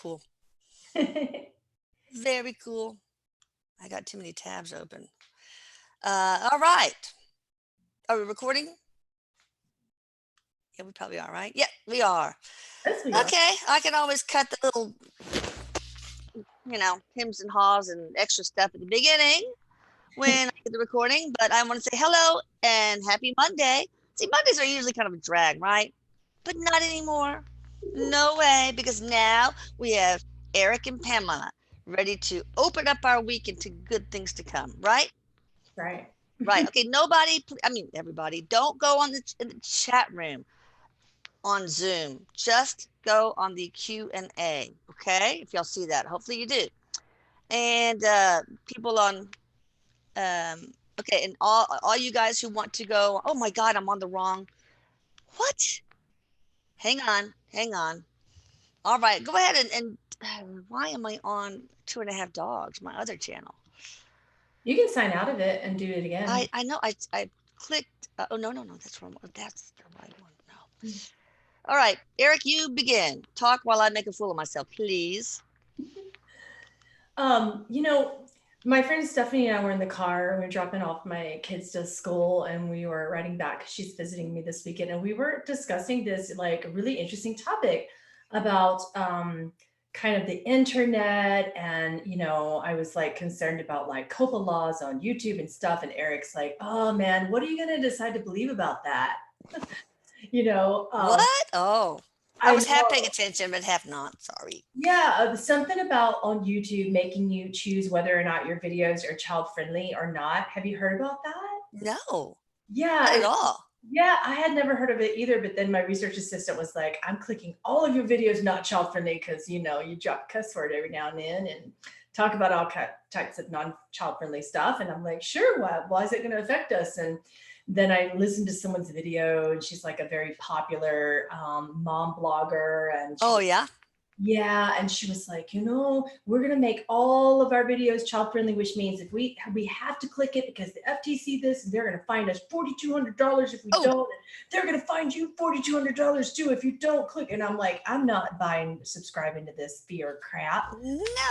cool. Very cool. I got too many tabs open. All right. Are we recording? Yeah, we probably are, right? Yeah, we are. Yes, we are. Okay, I can always cut the little, hems and haws and extra stuff at the beginning when I get the recording, but I want to say hello and happy Monday. See, Mondays are usually kind of a drag, right? But not anymore. No way, because now we have Erik and Pamela ready to open up our week into good things to come, right? Right. Right. Okay, nobody, I mean, everybody, don't go on in the chat room on Zoom. Just go on the Q&A, okay? If y'all see that, hopefully you do. And people on okay, and all you guys who want to go, oh my God, I'm on the wrong. What? Hang on. All right, go ahead and why am I on 2.5 Dogs, my other channel? You can sign out of it and do it again. I know I clicked. Oh no, that's wrong. That's the right one. No. All right, Erik, you begin. Talk while I make a fool of myself, please. My friend Stephanie and I were in the car. We were dropping off my kids to school, and we were riding back because she's visiting me this weekend. And we were discussing this like really interesting topic about kind of the internet. And I was like concerned about like COPPA laws on YouTube and stuff. And Eric's like, "Oh man, what are you gonna decide to believe about that?" What? Oh, I I was half know. paying attention, but half not. Sorry. Yeah, something about on YouTube making you choose whether or not your videos are child friendly or not. Have you heard about that? No, Yeah, not at all. yeah, I had never heard of it either, but then my research assistant was like, "I'm clicking all of your videos not child friendly because you drop cuss word every now and then and talk about all types of non-child friendly stuff." And I'm like, "Sure, why is it going to affect us?" And then I listened to someone's video, and she's like a very popular mom blogger, and Oh yeah. yeah, and she was like, we're gonna make all of our videos child friendly, which means if we have to click it because the FTC this, they're gonna find us $4,200 if we Oh don't. And they're gonna find you $4,200 too if you don't click. And I'm like, I'm not subscribing to this fear crap.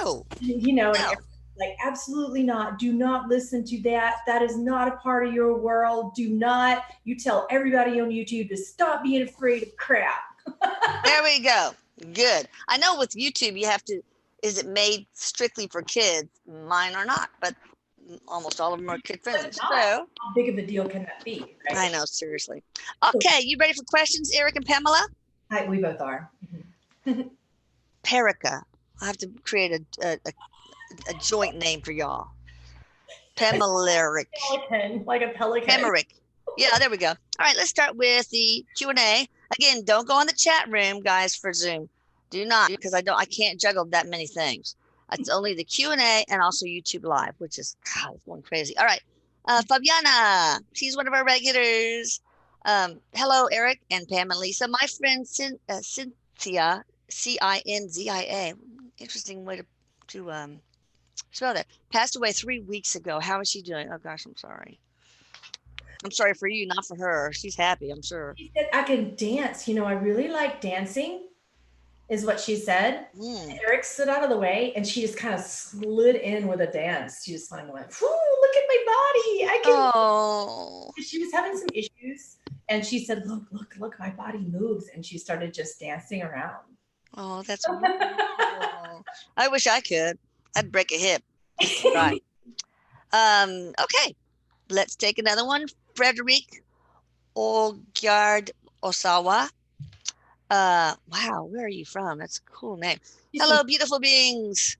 no, And no. like, absolutely not. Do not listen to that. That is not a part of your world. Do not. You tell everybody on YouTube to stop being afraid of crap. There we go. Good. I know with YouTube you have to. Is it made strictly for kids? Mine are not, but almost all of them are kid friendly. So How big of a deal can that be, right? I know, seriously. Okay, you ready for questions, Erik and Pamela? Hi, we both are. Perica. I have to create a joint name for y'all. Pamelaric. Pelican, like a pelican. Pameric. Yeah, there we go. All right, let's start with the Q&A. Again, don't go in the chat room, guys, for Zoom. Do not, because I can't juggle that many things. It's only the Q&A and also YouTube Live, which is, God, it's going crazy. All right, Fabiana, she's one of our regulars. Hello, Erik and Pam and Lisa. My friend Cynthia, Cinzia, interesting way to spell that, passed away 3 weeks ago. How is she doing? Oh, gosh, I'm sorry. I'm sorry for you, not for her. She's happy, I'm sure. She said, "I can dance. I really like dancing," is what she said. Erik stood out of the way, and she just kind of slid in with a dance. She just kind of went, "Whoo, look at my body. I can." Oh. She was having some issues, and she said, look, my body moves. And she started just dancing around. Oh, that's wonderful. I wish I could. I'd break a hip. Right. Okay, let's take another one. Frederick Olgard Osawa. Wow, where are you from? That's a cool name. Hello, beautiful beings.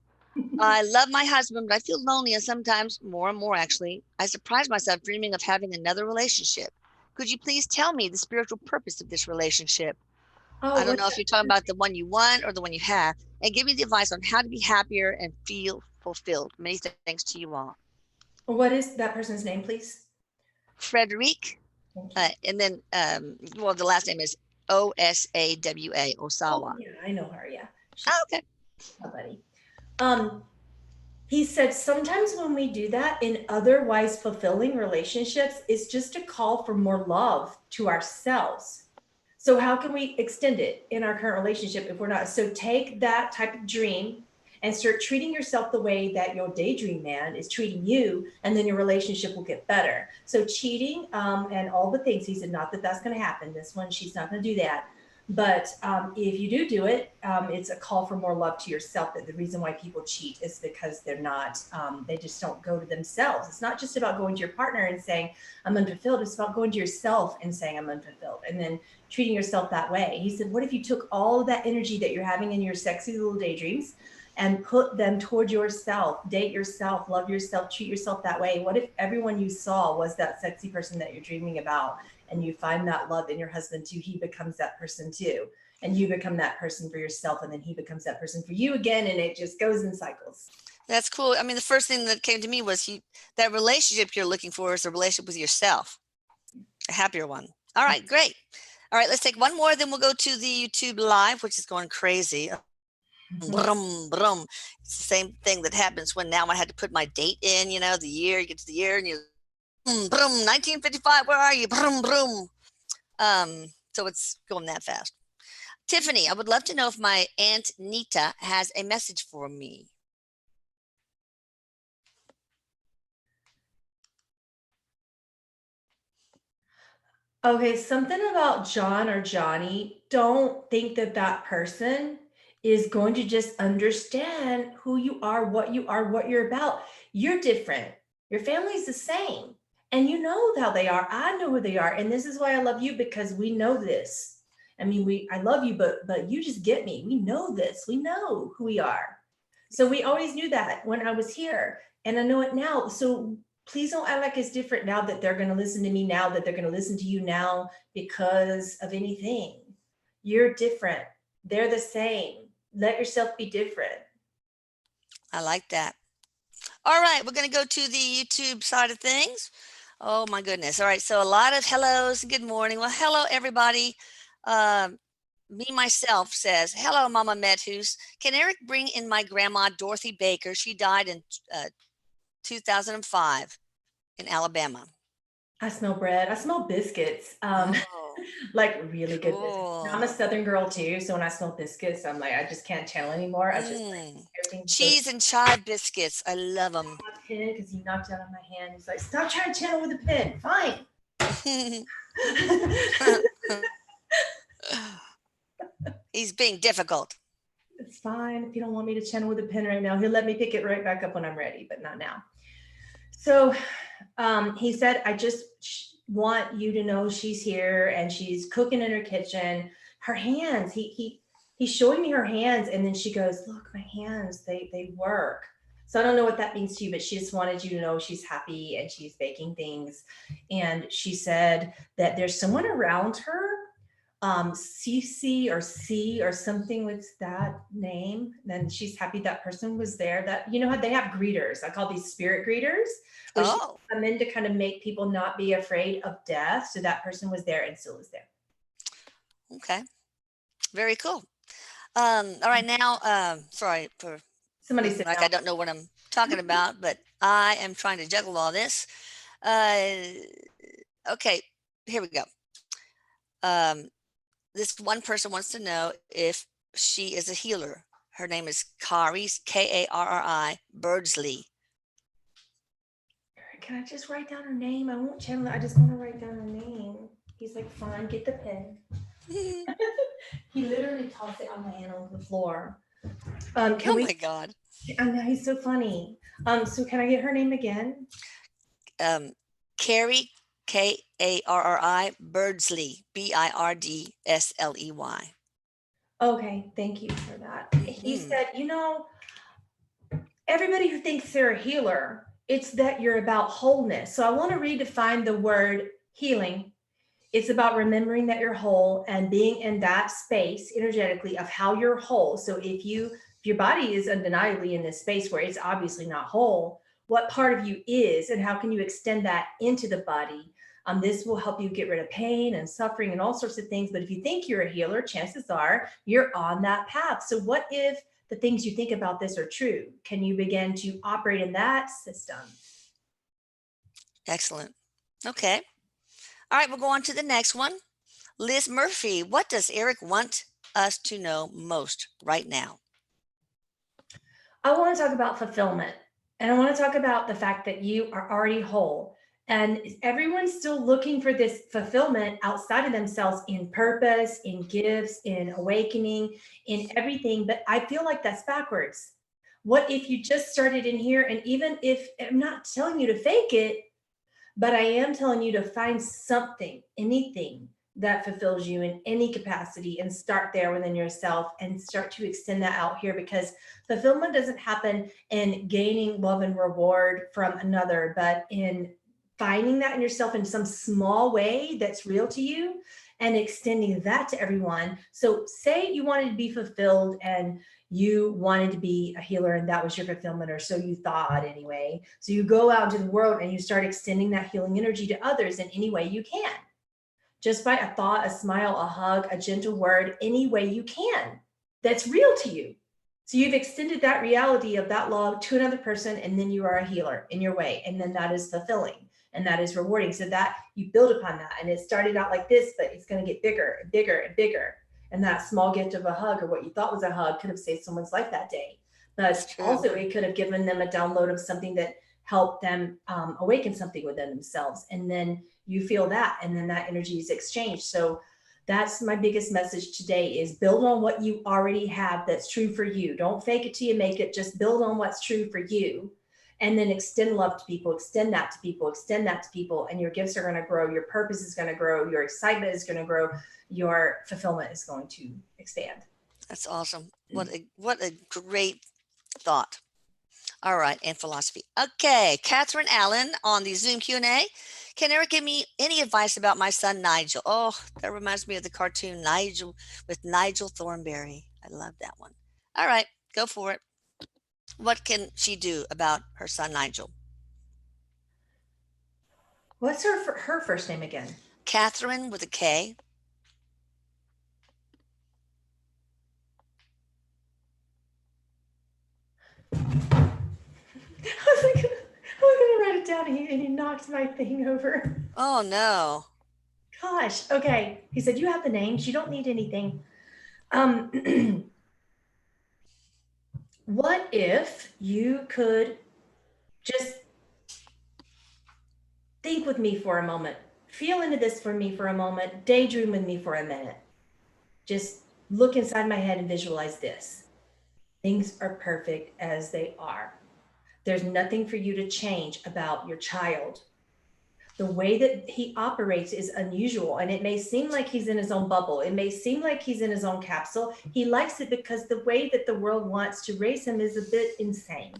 I love my husband, but I feel lonely, and sometimes more and more, actually. I surprise myself dreaming of having another relationship. Could you please tell me the spiritual purpose of this relationship? I don't know if you're talking about the one you want or the one you have, and give me the advice on how to be happier and feel fulfilled. Many thanks to you all. What is that person's name, please? Frederick. And then, well, the last name is Osawa, Osawa. Oh, yeah, I know her. Yeah. Okay. Oh, buddy. He said, sometimes when we do that in otherwise fulfilling relationships, it's just a call for more love to ourselves. So how can we extend it in our current relationship if we're not? So take that type of dream and start treating yourself the way that your daydream man is treating you, and then your relationship will get better. So cheating and all the things, he said, not that that's going to happen. This one, she's not going to do that. But if you do it, it's a call for more love to yourself. That the reason why people cheat is because they're not, they just don't go to themselves. It's not just about going to your partner and saying, I'm unfulfilled. It's about going to yourself and saying, I'm unfulfilled. And then treating yourself that way. He said, what if you took all of that energy that you're having in your sexy little daydreams and put them toward yourself, date yourself, love yourself, treat yourself that way? What if everyone you saw was that sexy person that you're dreaming about, and you find that love in your husband too? He becomes that person too. And you become that person for yourself, and then he becomes that person for you again, and it just goes in cycles. That's cool. I mean, the first thing that came to me was that relationship you're looking for is a relationship with yourself, a happier one. All right, great. All right, let's take one more, then we'll go to the YouTube live, which is going crazy. Brum, brum. It's the same thing that happens when now I had to put my date in, the year, you get to the year and you brum, 1955, where are you? Brum, brum. So it's going that fast. Tiffany, I would love to know if my Aunt Nita has a message for me. Okay, something about John or Johnny. Don't think that that person is going to just understand who you are, what you're about. You're different. Your family's the same. And you know how they are. I know who they are. And this is why I love you, because we know this. I mean, I love you, but you just get me. We know this. We know who we are. So we always knew that when I was here, and I know it now. So please don't act like it's different now that they're going to listen to me, now that they're going to listen to you now because of anything. You're different. They're the same. Let yourself be different. I like that. All right, we're going to go to the YouTube side of things. Oh my goodness. All right, so a lot of hellos and good morning. Well, hello everybody. Me myself says, hello Mama Medhus. Can Erik bring in my grandma Dorothy Baker? She died in 2005 in Alabama. I smell bread. I smell biscuits. Oh, Like really good biscuits. cool. I'm a Southern girl too, so when I smell biscuits, I'm like, I just can't channel anymore. I just like everything. Cheese and chive biscuits. I love them. My pen, because he knocked it out of my hand. He's like, stop trying to channel with a pen. Fine. He's being difficult. It's fine. If you don't want me to channel with a pen right now, he'll let me pick it right back up when I'm ready, but not now. So he said, I just want you to know she's here and she's cooking in her kitchen. Her hands, he's showing me her hands, and then she goes, look, my hands, they work. So I don't know what that means to you, but she just wanted you to know she's happy and she's baking things. And she said that there's someone around her, CC or C or something with that name. Then she's happy that person was there. That, you know how they have greeters. I call these spirit greeters, where she come in to kind of make people not be afraid of death. So that person was there and still is there. Okay. Very cool. All right, now, sorry for somebody said like I don't know what I'm talking about, but I am trying to juggle all this. Okay, here we go. This one person wants to know if she is a healer. Her name is Kari, Karri Birdsley. Can I just write down her name? I won't channel it. I just want to write down her name. He's like, fine, get the pen. He literally tossed it on my hand on the floor. Oh my God. I know, he's so funny. So can I get her name again? Carrie, Karri Birdsley, Birdsley. Okay, thank you for that. He said, you know, everybody who thinks they're a healer, it's that you're about wholeness. So I want to redefine the word healing. It's about remembering that you're whole and being in that space energetically of how you're whole. So if your body is undeniably in this space where it's obviously not whole, what part of you is, and how can you extend that into the body? This will help you get rid of pain and suffering and all sorts of things. But if you think you're a healer, chances are you're on that path. So what if the things you think about this are true? Can you begin to operate in that system? Excellent. Okay. All right, we'll go on to the next one. Liz Murphy, what does Erik want us to know most right now? I want to talk about fulfillment. And I want to talk about the fact that you are already whole. And everyone's still looking for this fulfillment outside of themselves in purpose, in gifts, in awakening, in everything. But I feel like that's backwards. What if you just started in here? And even if I'm not telling you to fake it, but I am telling you to find something, anything that fulfills you in any capacity and start there within yourself and start to extend that out here, because fulfillment doesn't happen in gaining love and reward from another, but in finding that in yourself in some small way that's real to you and extending that to everyone. So say you wanted to be fulfilled and you wanted to be a healer and that was your fulfillment, or so you thought anyway. So you go out into the world and you start extending that healing energy to others in any way you can, just by a thought, a smile, a hug, a gentle word, any way you can that's real to you. So you've extended that reality of that love to another person, and then you are a healer in your way, and then that is fulfilling and that is rewarding. So that you build upon that, and it started out like this, but it's going to get bigger and bigger and bigger. And that small gift of a hug, or what you thought was a hug, could have saved someone's life that day. But also, it could have given them a download of something that helped them awaken something within themselves. And then you feel that, and then that energy is exchanged. So that's my biggest message today, is build on what you already have that's true for you. Don't fake it till you make it. Just build on what's true for you, and then extend love to people, extend that to people, extend that to people, and your gifts are going to grow. Your purpose is going to grow. Your excitement is going to grow. Your fulfillment is going to expand. That's awesome. What a great thought. All right, and philosophy. Okay, Catherine Allen on the Zoom Q&A. Can Erik give me any advice about my son, Nigel? Oh, that reminds me of the cartoon Nigel with Nigel Thornberry. I love that one. All right, go for it. What can she do about her son, Nigel? What's her first name again? Catherine with a K. I was going to write it down, and he knocked my thing over. Oh, no. Gosh. Okay. He said, you have the names. You don't need anything. What if you could just think with me for a moment, feel into this for me for a moment, daydream with me for a minute. Just look inside my head and visualize this. Things are perfect as they are. There's nothing for you to change about your child. The way that he operates is unusual, and it may seem like he's in his own bubble. It may seem like he's in his own capsule. He likes it because the way that the world wants to raise him is a bit insane.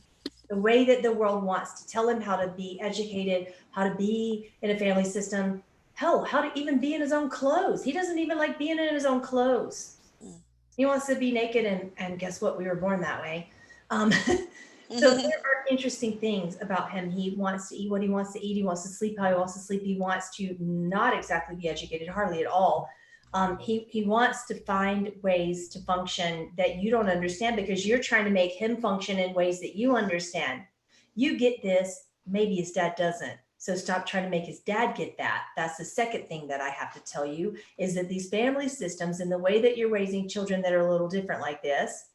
The way that the world wants to tell him how to be educated, how to be in a family system, hell, how to even be in his own clothes. He doesn't even like being in his own clothes. He wants to be naked, and guess what? We were born that way. So there are interesting things about him. He wants to eat what he wants to eat. He wants to sleep how he wants to sleep. He wants to not exactly be educated, hardly at all. He wants to find ways to function that you don't understand, because you're trying to make him function in ways that you understand. You get this, maybe his dad doesn't. So stop trying to make his dad get that. That's the second thing that I have to tell you, is that these family systems and the way that you're raising children that are a little different like this,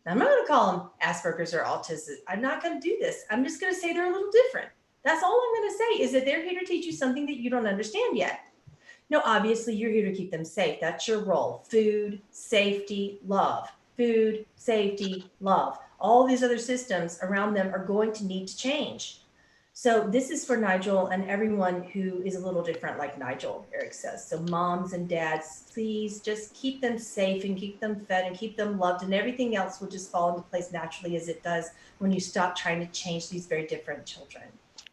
I'm not going to call them Asperger's or autism. I'm not going to do this. I'm just going to say they're a little different. That's all I'm going to say, is that they're here to teach you something that you don't understand yet. No, obviously you're here to keep them safe. That's your role. Food, safety, love. Food, safety, love. All these other systems around them are going to need to change. So this is for Nigel and everyone who is a little different like Nigel, Erik says. So moms and dads, please just keep them safe and keep them fed and keep them loved, and everything else will just fall into place naturally, as it does when you stop trying to change these very different children.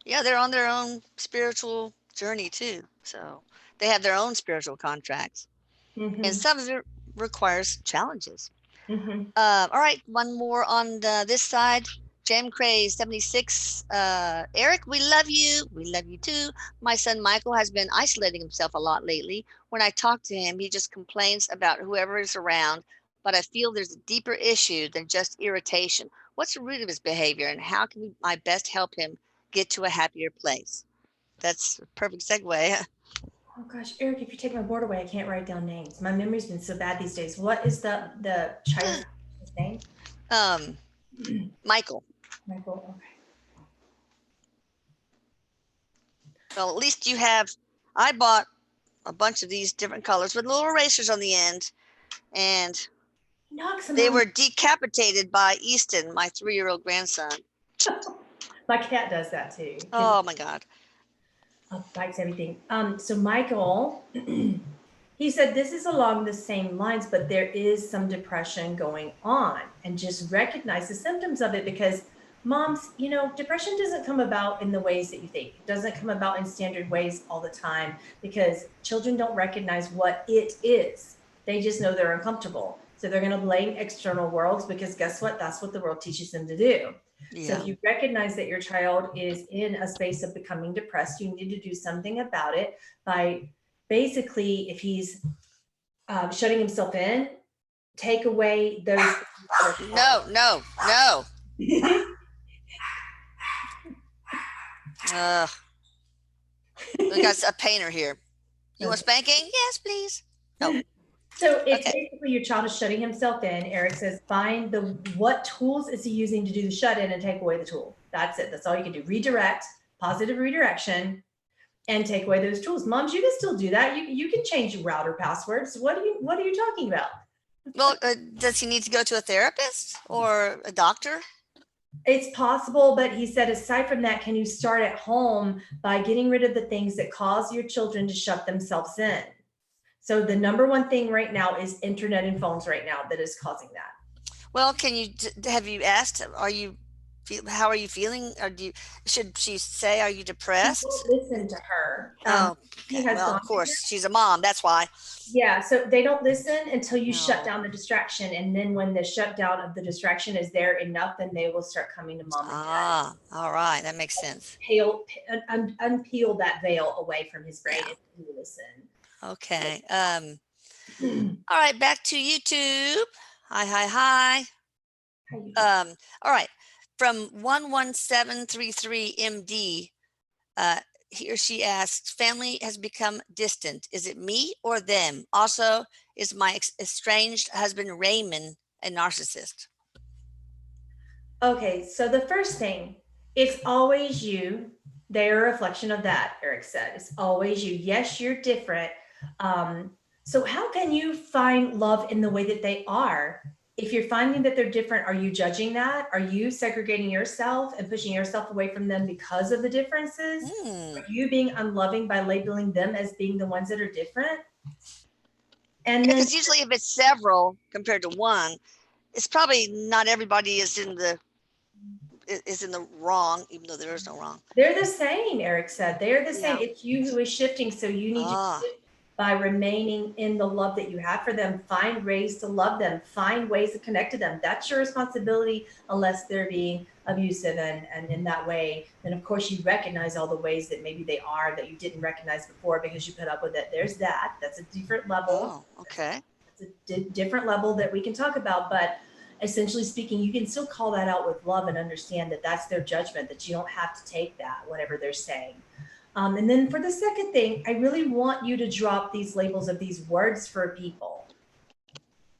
Yeah, they're on their own spiritual journey too. So they have their own spiritual contracts. And some of it requires challenges. All right, one more on this side. Jam Craze 76. Erik, we love you. We love you too. My son Michael has been isolating himself a lot lately. When I talk to him, he just complains about whoever is around, but I feel there's a deeper issue than just irritation. What's the root of his behavior, and how can I best help him get to a happier place? That's a perfect segue. Oh gosh, Eric, if you take my board away, I can't write down names. My memory's been so bad these days. What is the child's name? Michael. Michael. Okay. Well, at least you have, I bought a bunch of these different colors with little erasers on the end, and they were decapitated by Easton, my 3-year-old grandson. My cat does that too. Oh my God. Bites everything. So Michael, he said this is along the same lines, but there is some depression going on, and just recognize the symptoms of it, because moms, you know, depression doesn't come about in the ways that you think. It doesn't come about in standard ways all the time, because children don't recognize what it is. They just know they're uncomfortable. So they're going to blame external worlds, because guess what? That's what the world teaches them to do. Yeah. So if you recognize that your child is in a space of becoming depressed, you need to do something about it by basically, if he's shutting himself in, take away those. No. We got a painter here. You want spanking? Yes, please. No. So if basically your child is shutting himself in, Eric says, find what tools is he using to do the shut in and take away the tool. That's it. That's all you can do. Redirect, positive redirection, and take away those tools. Moms, you can still do that. You can change router passwords. What are you talking about? Well, does he need to go to a therapist or a doctor? It's possible, but he said, aside from that, can you start at home by getting rid of the things that cause your children to shut themselves in? So the number one thing right now is internet and phones right now that is causing that. Well, have you asked, how are you feeling? Or should she say, are you depressed? Listen to her. Oh, okay. Well, of course, she's a mom. That's why. Yeah. So they don't listen until you shut down the distraction. And then when the shutdown of the distraction is there enough, then they will start coming to mom and dad. All right. That makes sense. Unpeel that veil away from his brain and listen. Okay. All right. Back to YouTube. Hi. All right. From 11733 MD, he or she asks, family has become distant. Is it me or them? Also, is my estranged husband Raymond a narcissist? Okay, so the first thing, it's always you. They're a reflection of that, Eric said. It's always you. Yes, you're different. So how can you find love in the way that they are? If you're finding that they're different, are you judging that? Are you segregating yourself and pushing yourself away from them because of the differences? Are you being unloving by labeling them as being the ones that are different? And then, because usually if it's several compared to one, it's probably not everybody is in the wrong, even though there is no wrong. They're the same, Eric said. They're the same. It's you who is shifting. So you need to shift by remaining in the love that you have for them. Find ways to love them. Find ways to connect to them. That's your responsibility, unless they're being abusive. And in that way, then of course you recognize all the ways that maybe they are that you didn't recognize before because you put up with it. There's that. That's a different level. Oh, okay. It's a different level that we can talk about. But essentially speaking, you can still call that out with love and understand that that's their judgment, that you don't have to take that, whatever they're saying. And then for the second thing, I really want you to drop these labels of these words for people.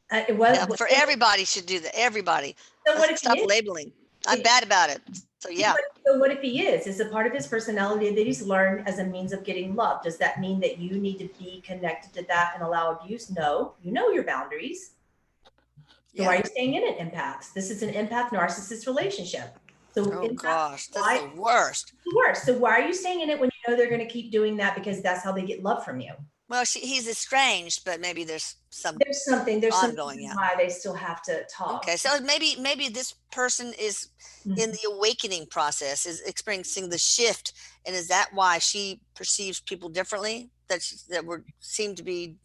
For everybody should do that. Everybody. So what if stop labeling? I'm bad about it. So yeah. So what if he is a part of his personality that he's learned as a means of getting love? Does that mean that you need to be connected to that and allow abuse? No, you know your boundaries. So why are you staying in it, empaths? This is an empath narcissist relationship. So gosh, that's the worst. The worst. So why are you staying in it when you know they're going to keep doing that because that's how they get love from you? Well, he's estranged, but maybe there's something ongoing. Why they still have to talk. Okay, so maybe this person is in the awakening process, is experiencing the shift, and is that why she perceives people differently? That seem to be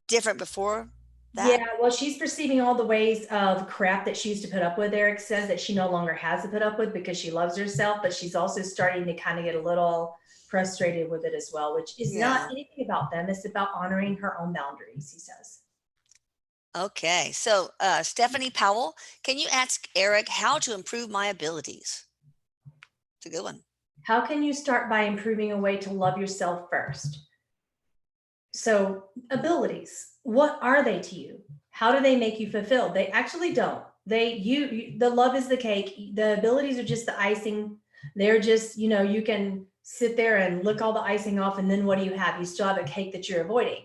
different before that? Yeah, well, she's perceiving all the ways of crap that she used to put up with. Eric says that she no longer has to put up with because she loves herself, but she's also starting to kind of get a little frustrated with it as well, which is not anything about them. It's about honoring her own boundaries, he says. Okay, so Stephanie Powell, can you ask Eric how to improve my abilities? It's a good one. How can you start by improving a way to love yourself first? So abilities, what are they to you? How do they make you fulfilled? They actually don't. The love is the cake. The abilities are just the icing. They're just, you can sit there and lick all the icing off, and then what do you have? You still have a cake that you're avoiding.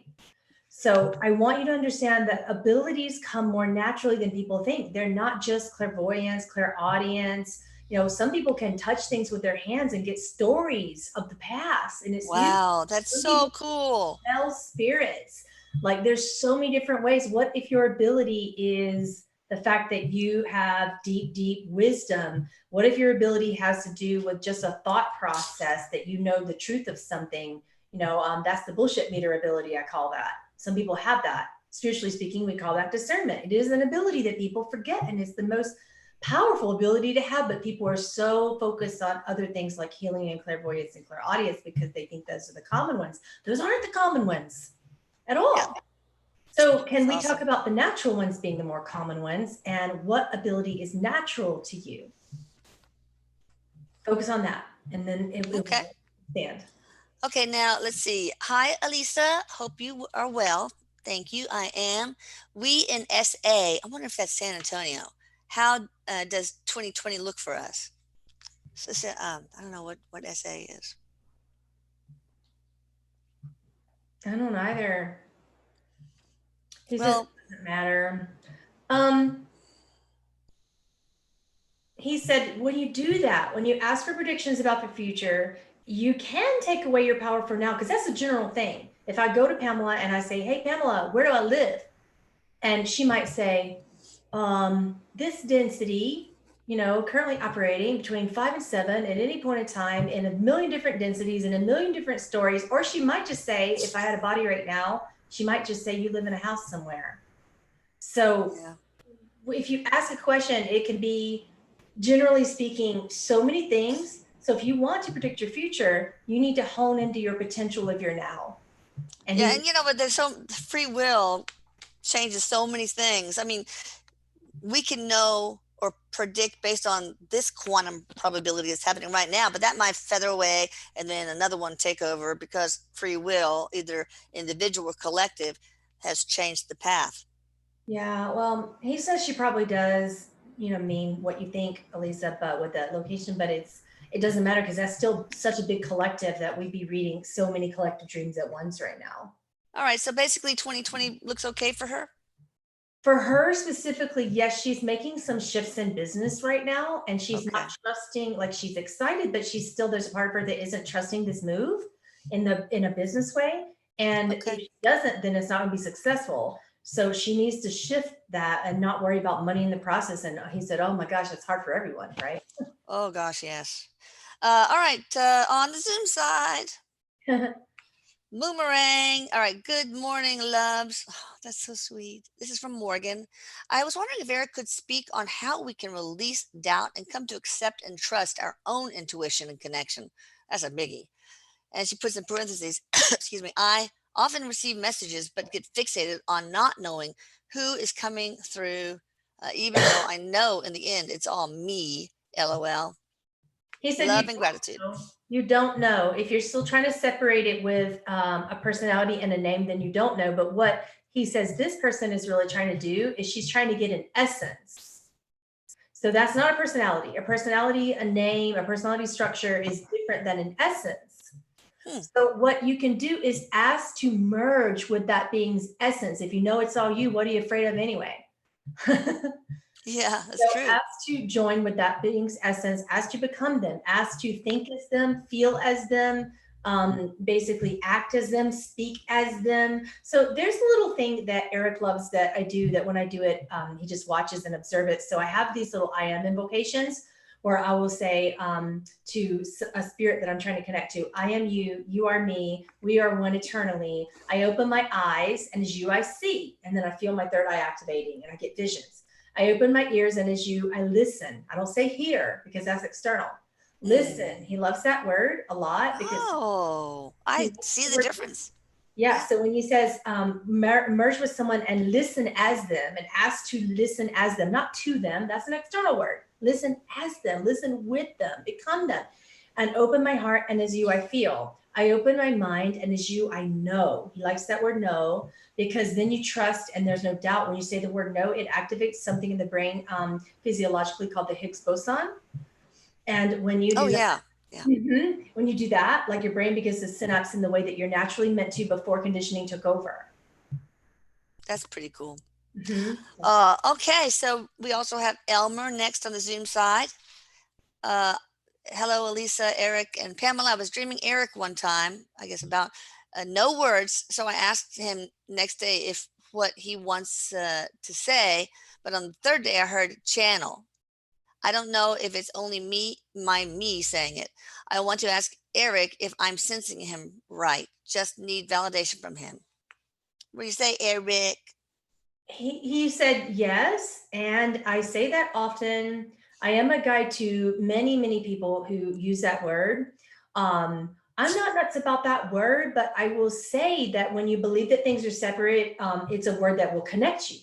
So I want you to understand that abilities come more naturally than people think. They're not just clairvoyance, clairaudience. Some people can touch things with their hands and get stories of the past, and it's beautiful. Wow, that's Some so people cool. smell spirits. Like there's so many different ways. What if your ability is the fact that you have deep, deep wisdom? What if your ability has to do with just a thought process that you know the truth of something? That's the bullshit meter ability, I call that. Some people have that. Spiritually speaking, we call that discernment. It is an ability that people forget, and it's the most powerful ability to have, but people are so focused on other things like healing and clairvoyance and clairaudience because they think those are the common ones. Those aren't the common ones at all. Yeah. So can That's we awesome. talk about the natural ones being the more common ones, and what ability is natural to you? Focus on that, and then it will Okay. stand. Okay, now let's see. Hi, Elisa. Hope you are well. Thank you. I am. We in SA. I wonder if that's San Antonio. How does 2020 look for us? So, I don't know what SA is. I don't either. He says Well, it doesn't matter. He said, when you do that, when you ask for predictions about the future, you can take away your power for now, because that's a general thing. If I go to Pamela and I say, hey, Pamela, where do I live? And she might say, this density, currently operating between 5 and 7 at any point in time in a million different densities and a million different stories. Or she might just say, if I had a body right now, she might just say, you live in a house somewhere. So yeah. if you ask a question, it can be, generally speaking, so many things. So if you want to predict your future, you need to hone into your potential of your now. And Yeah, and but there's so free will changes so many things. I mean, we can know or predict based on this quantum probability that's happening right now, but that might feather away and then another one take over because free will, either individual or collective, has changed the path. yeah, well, he says she probably does, mean what you think, Elisa, but with that location, but it doesn't matter because that's still such a big collective that we'd be reading so many collective dreams at once right now. All right, so basically 2020 looks okay for her. For her specifically, yes, she's making some shifts in business right now, and she's not trusting. Like, she's excited, but she's still, there's a part of her that isn't trusting this move in a business way. And if she doesn't, then it's not going to be successful. So she needs to shift that and not worry about money in the process. And he said, oh my gosh, it's hard for everyone, right? Oh gosh, yes. All right, on the Zoom side. Boomerang. All right. Good morning, loves. Oh, that's so sweet. This is from Morgan. I was wondering if Eric could speak on how we can release doubt and come to accept and trust our own intuition and connection. That's a biggie. And she puts in parentheses, excuse me, I often receive messages but get fixated on not knowing who is coming through, even though I know in the end it's all me. LOL. He said, Love and gratitude. You don't know. If you're still trying to separate it with a personality and a name, then you don't know. But what he says this person is really trying to do is she's trying to get an essence. So that's not a personality. A personality, a name, a personality structure is different than an essence. So what you can do is ask to merge with that being's essence. If you know it's all you, what are you afraid of anyway? Yeah, that's true. Ask to join with that being's essence, ask to become them, ask to think as them, feel as them, basically act as them, speak as them. So there's a little thing that Erik loves that I do, that when I do it, he just watches and observes it. So I have these little I am invocations where I will say to a spirit that I'm trying to connect to, I am you, you are me, we are one eternally. I open my eyes, and as you I see, and then I feel my third eye activating and I get visions. I open my ears, and as you, I listen. I don't say hear because that's external. Listen. He loves that word a lot because I see the difference. Yeah. So when he says merge with someone and listen as them, and ask to listen as them, not to them, that's an external word. Listen as them, listen with them, become them, and open my heart, and as you I feel. I open my mind, and as you, I know. He likes that word know, because then you trust and there's no doubt. When you say the word no, it activates something in the brain, physiologically called the Higgs boson. And when you Oh do that, yeah. Yeah. when you do that, like your brain begins to synapse in the way that you're naturally meant to before conditioning took over. That's pretty cool. Mm-hmm. Okay, so we also have Elmer next on the Zoom side. Hello, Elisa, Erik, and Pamela. I was dreaming Erik one time, I guess, about no words. So I asked him next day if what he wants to say, but on the third day I heard channel. I don't know if it's only me saying it. I want to ask Erik if I'm sensing him right. Just need validation from him. What do you say, Erik? He said yes, and I say that often. I am a guide to many, many people who use that word. I'm not nuts about that word, but I will say that when you believe that things are separate, it's a word that will connect you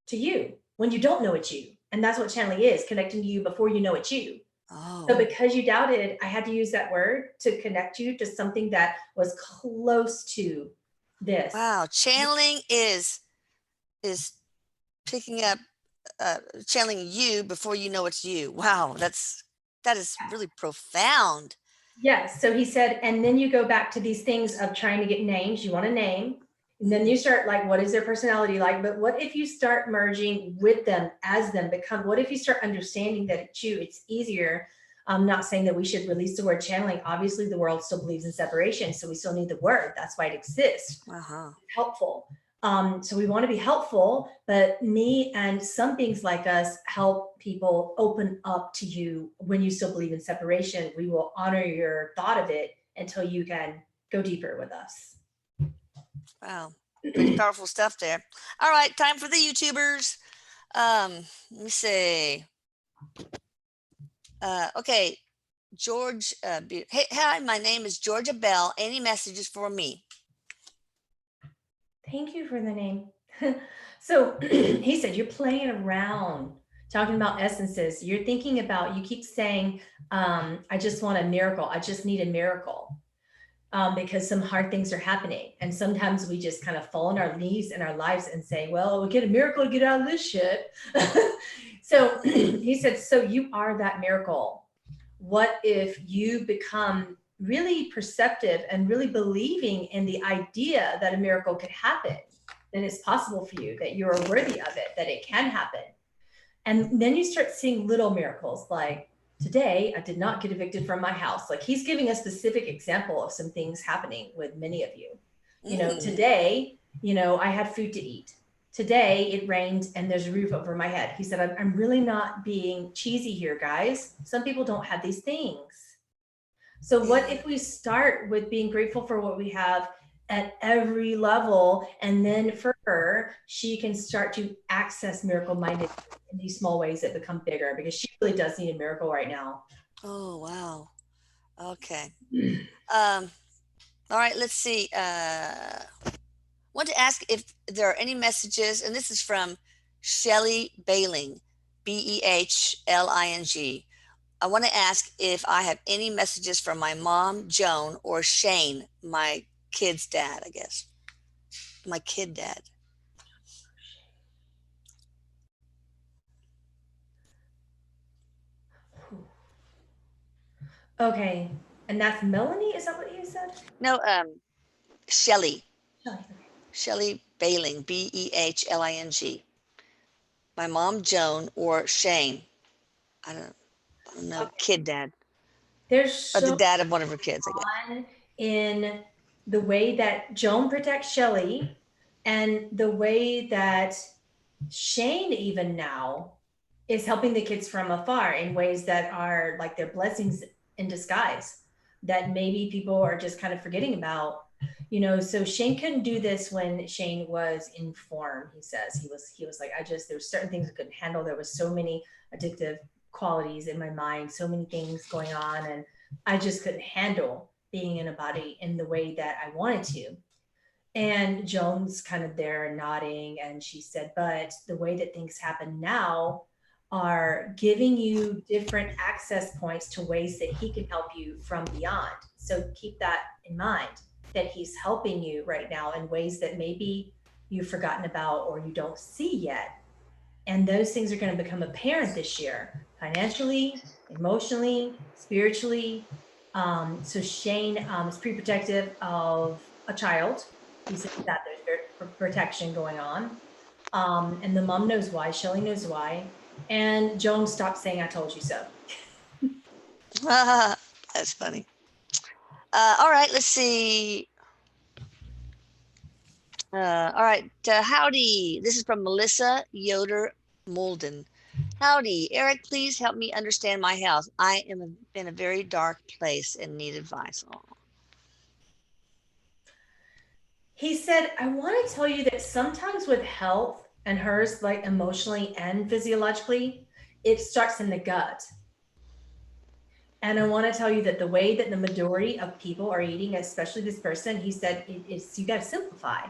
to you when you don't know it's you. And that's what channeling is, connecting to you before you know it's you. Oh, So because you doubted, I had to use that word to connect you to something that was close to this. wow. Channeling is picking up channeling you before you know it's you. Wow, that is really profound. Yes. So he said, and then you go back to these things of trying to get names. You want a name. And then you start like, what is their personality like? But what if you start merging with them as them become? What if you start understanding that it's you? It's easier. I'm not saying that we should release the word channeling. Obviously, the world still believes in separation. So we still need the word. That's why it exists. Uh-huh. Helpful. So we want to be helpful, but me and some things like us help people open up to you when you still believe in separation. We will honor your thought of it until you can go deeper with us. Wow. Pretty powerful stuff there. All right, time for the YouTubers. Let me see. Okay, George. Hey, hi, my name is Georgia Bell. Any messages for me? Thank you for the name. So he said, you're playing around talking about essences. You're thinking about, you keep saying, I just want a miracle. I just need a miracle. Because some hard things are happening. And sometimes we just kind of fall on our knees in our lives and say, well, we get a miracle to get out of this shit. So he said, so you are that miracle. What if you become really perceptive and really believing in the idea that a miracle could happen? Then it's possible for you, that you're worthy of it, that it can happen. And then you start seeing little miracles like, today I did not get evicted from my house. Like he's giving a specific example of some things happening with many of you. You know, today, I had food to eat. Today it rained and there's a roof over my head. He said, I'm really not being cheesy here, guys. Some people don't have these things. So what if we start with being grateful for what we have at every level, and then for her, she can start to access miracle minded in these small ways that become bigger, because she really does need a miracle right now. Oh, wow. Okay. All right, let's see. Want to ask if there are any messages, and this is from Shelly Bailing, Behling. I want to ask if I have any messages from my mom, Joan, or Shane, my kid's dad, I guess. My kid dad. Okay. And that's Melanie? Is that what you said? No, Shelly. Shelly. Shelly Bailing, Behling. My mom, Joan, or Shane. I don't know. Okay. Kid dad. There's Or the so dad of one of her kids, I guess. on in the way that Joan protects Shelly, and the way that Shane even now is helping the kids from afar in ways that are like their blessings in disguise, that maybe people are just kind of forgetting about. So Shane couldn't do this when Shane was in form. He says he was like, there was certain things I couldn't handle. There was so many addictive qualities in my mind, so many things going on, and I just couldn't handle being in a body in the way that I wanted to. And Joan's kind of there nodding, and she said, but the way that things happen now, are giving you different access points to ways that he can help you from beyond. So keep that in mind, that he's helping you right now in ways that maybe you've forgotten about or you don't see yet. And those things are going to become apparent this year, financially, emotionally, spiritually. So Shane is pretty protective of a child. He said that there's protection going on. And the mom knows why, Shelly knows why. And Joan stopped saying, I told you so. That's funny. All right, let's see. All right, howdy. This is from Melissa Yoder Molden. Howdy, Eric, please help me understand my health. I am in a very dark place and need advice. Oh. He said, I want to tell you that sometimes with health and hers, like emotionally and physiologically, it starts in the gut. And I want to tell you that the way that the majority of people are eating, especially this person, he said, it's you got to simplify.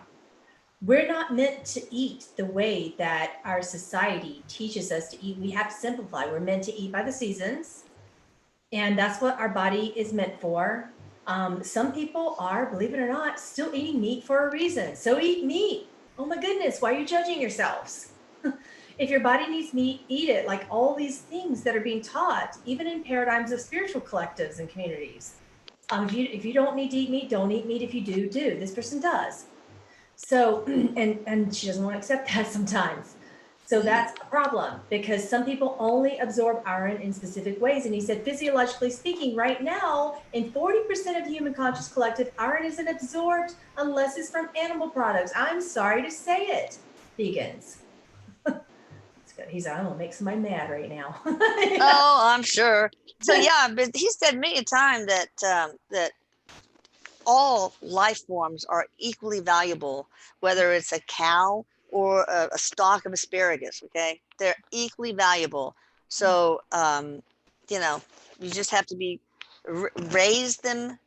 We're not meant to eat the way that our society teaches us to eat. We have to simplify. We're meant to eat by the seasons. And that's what our body is meant for. Some people are, believe it or not, still eating meat for a reason. So eat meat. Oh my goodness, why are you judging yourselves? If your body needs meat, eat it. Like all these things that are being taught, even in paradigms of spiritual collectives and communities. If you don't need to eat meat, don't eat meat. If you do, do. This person does. So, and she doesn't want to accept that sometimes. So that's a problem because some people only absorb iron in specific ways. And he said, physiologically speaking, right now, in 40% of the human conscious collective, iron isn't absorbed unless it's from animal products. I'm sorry to say it, vegans. That's good. He's like, I'm gonna make somebody mad right now. Oh, I'm sure. So yeah, but he said many a time that that all life forms are equally valuable, whether it's a cow or a stalk of asparagus. Okay, they're equally valuable. So you know, you just have to be raise them,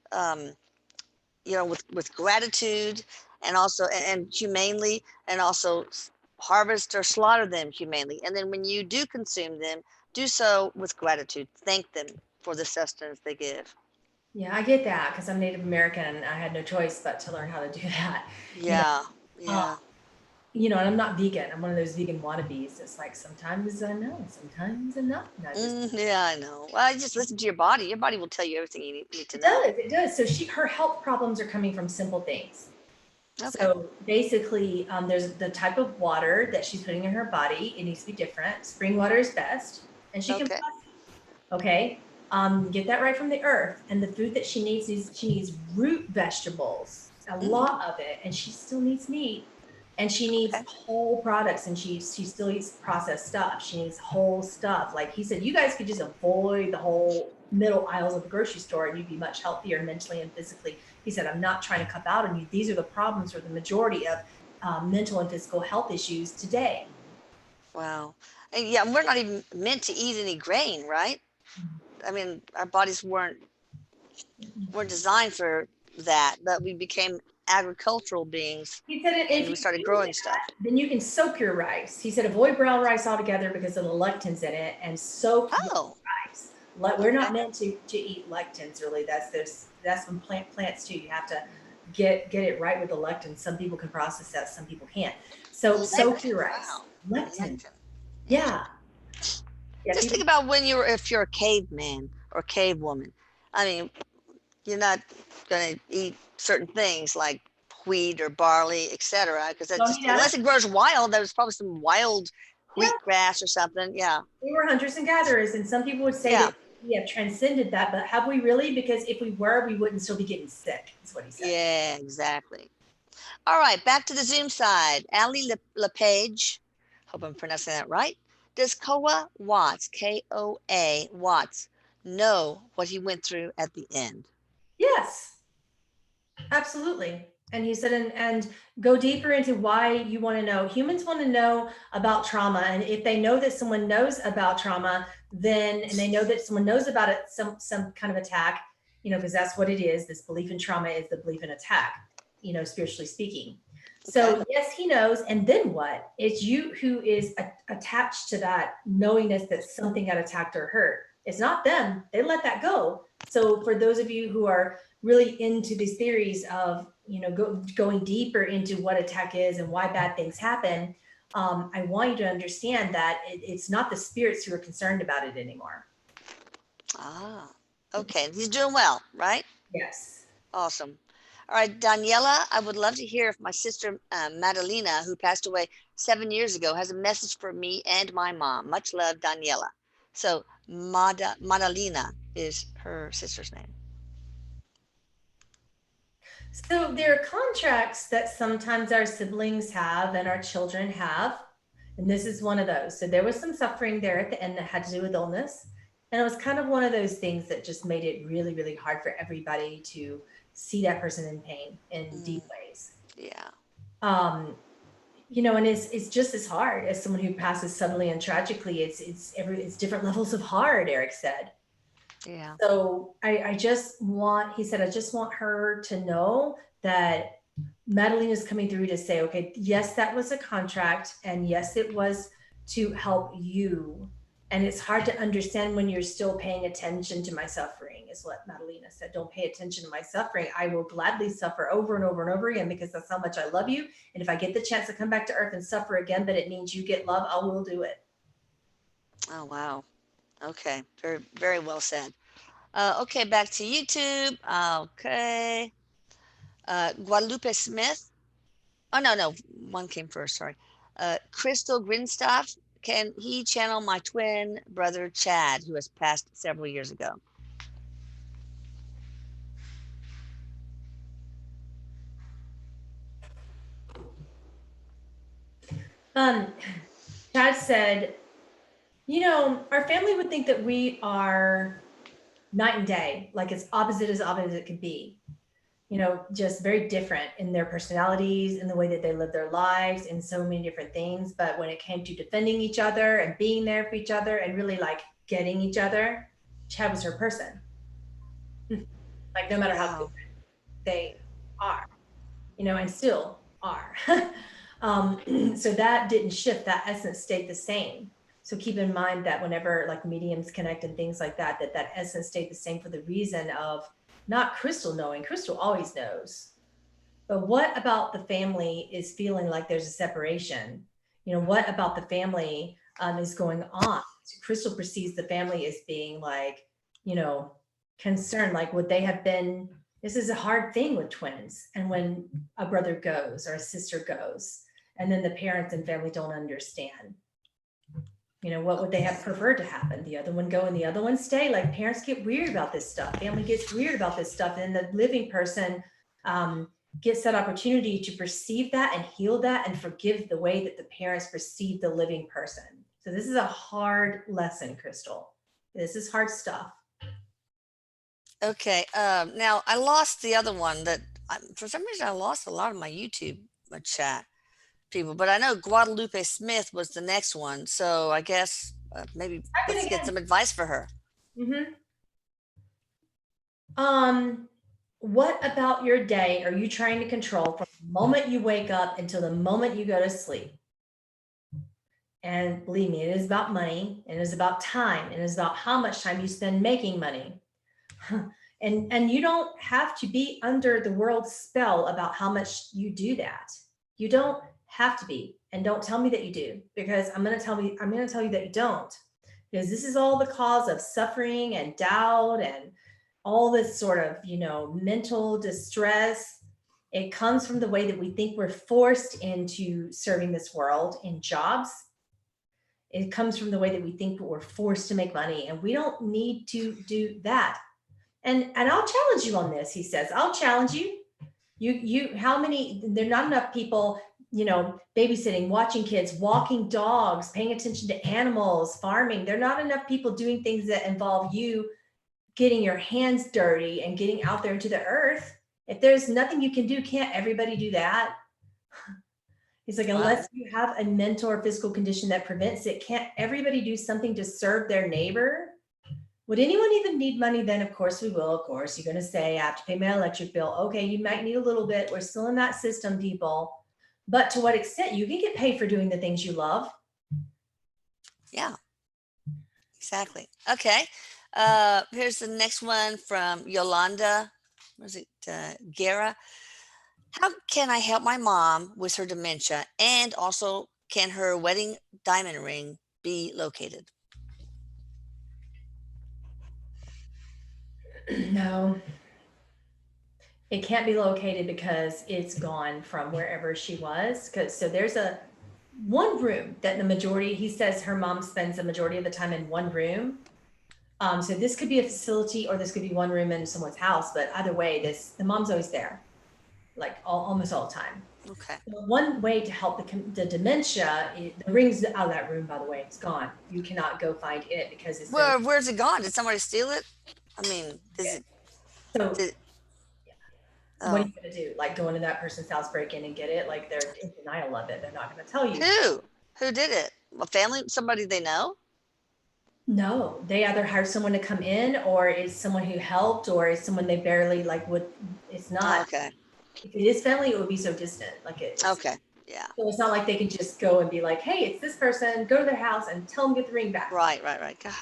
you know, with gratitude, and also and humanely, and also harvest or slaughter them humanely. And then when you do consume them, do so with gratitude. Thank them for the sustenance they give. Yeah, I get that because I'm Native American and I had no choice but to learn how to do that. You know, Yeah, uh, yeah. and I'm not vegan. I'm one of those vegan wannabes. It's like sometimes I know, sometimes I'm not. And I just Yeah, I know. Well, just listen to your body. Your body will tell you everything you need to it know. does, it does. So her health problems are coming from simple things. Okay. So basically, there's the type of water that she's putting in her body. It needs to be different. Spring water is best, and she can. Okay. Okay, get that right from the earth. And the food that she needs is she needs root vegetables, a lot of it, and she still needs meat. And she needs Okay. whole products, and she still eats processed stuff. She needs whole stuff. Like he said, you guys could just avoid the whole middle aisles of the grocery store, and you'd be much healthier mentally and physically. He said, I'm not trying to cut out on you. These are the problems for the majority of mental and physical health issues today. Wow. And yeah, we're not even meant to eat any grain, right? I mean, our bodies weren't designed for that, but we became agricultural beings He said, if and you we started do growing that, stuff. then you can soak your rice. He said, avoid brown rice altogether because of the lectins in it, and soak your Oh, rice. We're okay. not meant to eat lectins, really. That's from plants too. You have to get it right with the lectins. Some people can process that, some people can't. So soak Lectin. your rice. Wow. Lectin. Lectin. Yeah. Yeah. Just think about when if you're a caveman or cavewoman. I mean, you're not going to eat certain things like wheat or barley, etc. Because that Don't just eat out of unless it grows wild, there's probably some wild Yeah. wheat grass or something. Yeah. We were hunters and gatherers, and some people would say Yeah. that we have transcended that, but have we really? Because if we were, we wouldn't still be getting sick, is what he said. Yeah, exactly. All right, back to the Zoom side. Ali LePage, hope I'm pronouncing that right. Does Koa Watts, Koa Watts, know what he went through at the end? Yes, absolutely. And he said, and go deeper into why you want to know. Humans want to know about trauma. And if they know that someone knows about trauma, then, and they know that someone knows about it, some kind of attack, because that's what it is. This belief in trauma is the belief in attack, spiritually speaking. So yes, he knows. And then what? It's you who is attached to that knowingness that something got attacked or hurt. It's not them. They let that go. So for those of you who are really into these theories of, going deeper into what attack is and why bad things happen, I want you to understand that it's not the spirits who are concerned about it anymore. Ah, okay. He's doing well, right? Yes. Awesome. All right, Daniela, I would love to hear if my sister Madalena, who passed away 7 years ago, has a message for me and my mom. Much love, Daniela. So Madalena is her sister's name. So there are contracts that sometimes our siblings have and our children have. And this is one of those. So there was some suffering there at the end that had to do with illness. And it was kind of one of those things that just made it really, really hard for everybody to see that person in pain in deep ways. Yeah. And it's just as hard as someone who passes suddenly and tragically. It's different levels of hard, Erik said. Yeah. So he said, I just want her to know that Madeline is coming through to say, okay, yes, that was a contract. And yes, it was to help you. And it's hard to understand when you're still paying attention to my suffering, is what Madalena said. Don't pay attention to my suffering. I will gladly suffer over and over and over again because that's how much I love you. And if I get the chance to come back to earth and suffer again, but it means you get love, I will do it. Oh, wow. Okay. Very, very well said. Okay, back to YouTube. Okay. Guadalupe Smith. Oh, no. One came first. Sorry. Crystal Grinstoff. Can he channel my twin brother, Chad, who has passed several years ago? Chad said, our family would think that we are night and day, like it's opposite as it could be, just very different in their personalities, in the way that they live their lives, in so many different things. But when it came to defending each other and being there for each other and really like getting each other, Chad was her person. Like no matter how different they are, and still are. So that didn't shift, that essence stayed the same. So keep in mind that whenever like mediums connect and things like that, that essence stayed the same for the reason of not Crystal knowing. Crystal always knows. But what about the family is feeling like there's a separation? What about the family is going on? So Crystal perceives the family as being like, concerned, like would they have been, this is a hard thing with twins. And when a brother goes or a sister goes, and then the parents and family don't understand, what would they have preferred to happen? The other one go and the other one stay? Like parents get weird about this stuff. Family gets weird about this stuff. And the living person gets that opportunity to perceive that and heal that and forgive the way that the parents perceive the living person. So this is a hard lesson, Crystal. This is hard stuff. Okay. Now I lost the other one that for some reason I lost a lot of my YouTube chat people, but I know Guadalupe Smith was the next one. So I guess maybe let's get some advice for her. Mm-hmm. What about your day are you trying to control from the moment you wake up until the moment you go to sleep? And believe me, it is about money, and it is about time, and it is about how much time you spend making money. And you don't have to be under the world's spell about how much you do that. You don't have to be, and don't tell me that you do, because I'm going to tell you that you don't, because this is all the cause of suffering and doubt and all this sort of, mental distress. It comes from the way that we think we're forced into serving this world in jobs. It comes from the way that we think we're forced to make money, and we don't need to do that. And I'll challenge you on this, he says. I'll challenge you. How many, there are not enough people, babysitting, watching kids, walking dogs, paying attention to animals, farming. There are not enough people doing things that involve you getting your hands dirty and getting out there into the earth. If there's nothing you can do, can't everybody do that? He's like, unless you have a mental or physical condition that prevents it, can't everybody do something to serve their neighbor? Would anyone even need money then? Of course we will. Of course, you're going to say, I have to pay my electric bill. Okay, you might need a little bit. We're still in that system, people. But to what extent? You can get paid for doing the things you love. Yeah, exactly. Okay. Here's the next one from Yolanda. Was it Guerra? How can I help my mom with her dementia? And also, can her wedding diamond ring be located? No, it can't be located because it's gone from wherever she was. So there's a one room that the majority, he says her mom spends the majority of the time in one room. So this could be a facility or this could be one room in someone's house, but either way, the mom's always there, like almost all the time. Okay. So one way to help the dementia, the ring's out of that room, by the way, it's gone. You cannot go find it because it's been. Where's it gone? Did somebody steal it? I mean, is it? So Did, what are oh, you gonna do? Like go into that person's house, break in and get it? Like they're in denial of it. They're not gonna tell you. who? Who did it? A family? Somebody they know? No, they either hire someone to come in or it's someone who helped or it's someone they barely like would, it's not, Okay. if it is family, it would be so distant. Like it's, Okay. Yeah. so it's not like they can just go and be like, hey, it's this person, go to their house and tell them get the ring back. Right. God.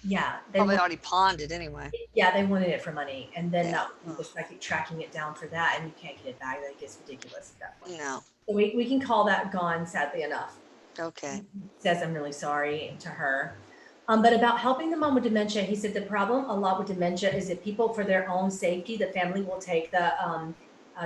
Yeah. Probably already pawned it anyway. Yeah, they wanted it for money. And then Yeah. that would be the psychic tracking it down for that and you can't get it back. That gets ridiculous at that point. No. So we can call that gone, sadly enough. Okay. Says I'm really sorry to her. But about helping the mom with dementia, he said the problem a lot with dementia is that people, for their own safety, the family will take the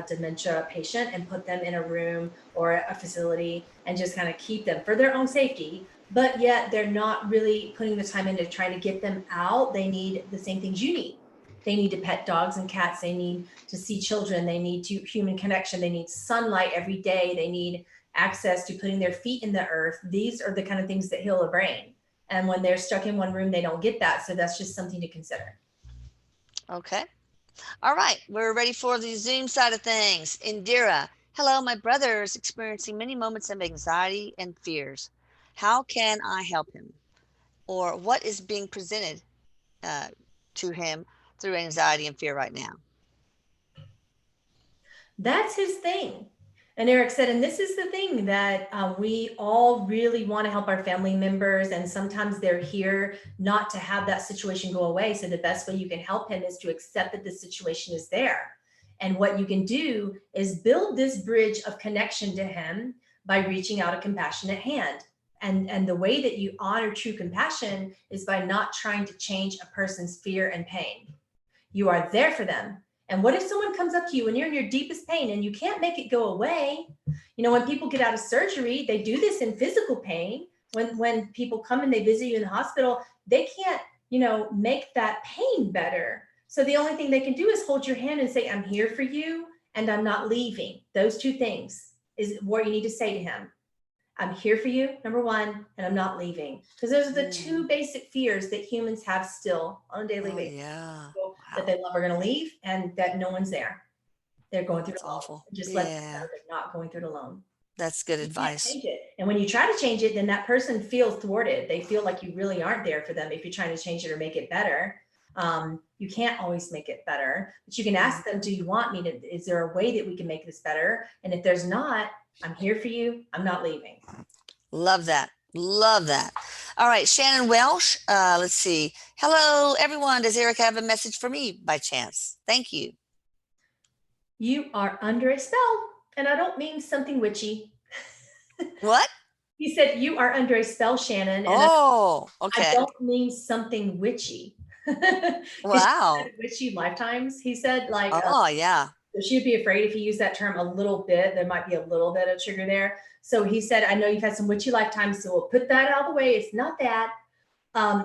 dementia patient and put them in a room or a facility and just kind of keep them for their own safety. But yet they're not really putting the time into trying to get them out. They need the same things you need. They need to pet dogs and cats. They need to see children. They need to human connection. They need sunlight every day. They need access to putting their feet in the earth. These are the kind of things that heal a brain. And when they're stuck in one room, they don't get that. So that's just something to consider. Okay. All right. We're ready for the Zoom side of things. Indira. Hello, my brother is experiencing many moments of anxiety and fears. How can I help him? Or what is being presented to him through anxiety and fear right now? That's his thing. And Erik said, and this is the thing that we all really want to help our family members. And sometimes they're here not to have that situation go away. So the best way you can help him is to accept that the situation is there. And what you can do is build this bridge of connection to him by reaching out a compassionate hand. And the way that you honor true compassion is by not trying to change a person's fear and pain. You are there for them. And what if someone comes up to you when you're in your deepest pain and you can't make it go away? You know, when people get out of surgery, they do this in physical pain. When people come and they visit you in the hospital, they can't, make that pain better. So the only thing they can do is hold your hand and say, I'm here for you and I'm not leaving. Those two things is what you need to say to him. I'm here for you, number one, and I'm not leaving. Because those are the two basic fears that humans have still on a daily basis. Yeah. Wow. That they love are going to leave and that no one's there. They're going through it alone. Awful. Just let them know they're not going through it alone. That's good advice. Change it. And when you try to change it, then that person feels thwarted. They feel like you really aren't there for them if you're trying to change it or make it better. You can't always make it better, but you can ask them, do you want me to, is there a way that we can make this better? And if there's not, I'm here for you. I'm not leaving. Love that. Love that. All right. Shannon Welsh. Let's see. Hello, everyone. Does Erik have a message for me by chance? Thank you. You are under a spell. And I don't mean something witchy. What? He said, you are under a spell, Shannon. And okay. I don't mean something witchy. Wow. Witchy lifetimes, he said. Like, yeah. So she'd be afraid if you use that term a little bit, there might be a little bit of trigger there. So he said, I know you've had some witchy lifetimes, so we'll put that out of the way. It's not that.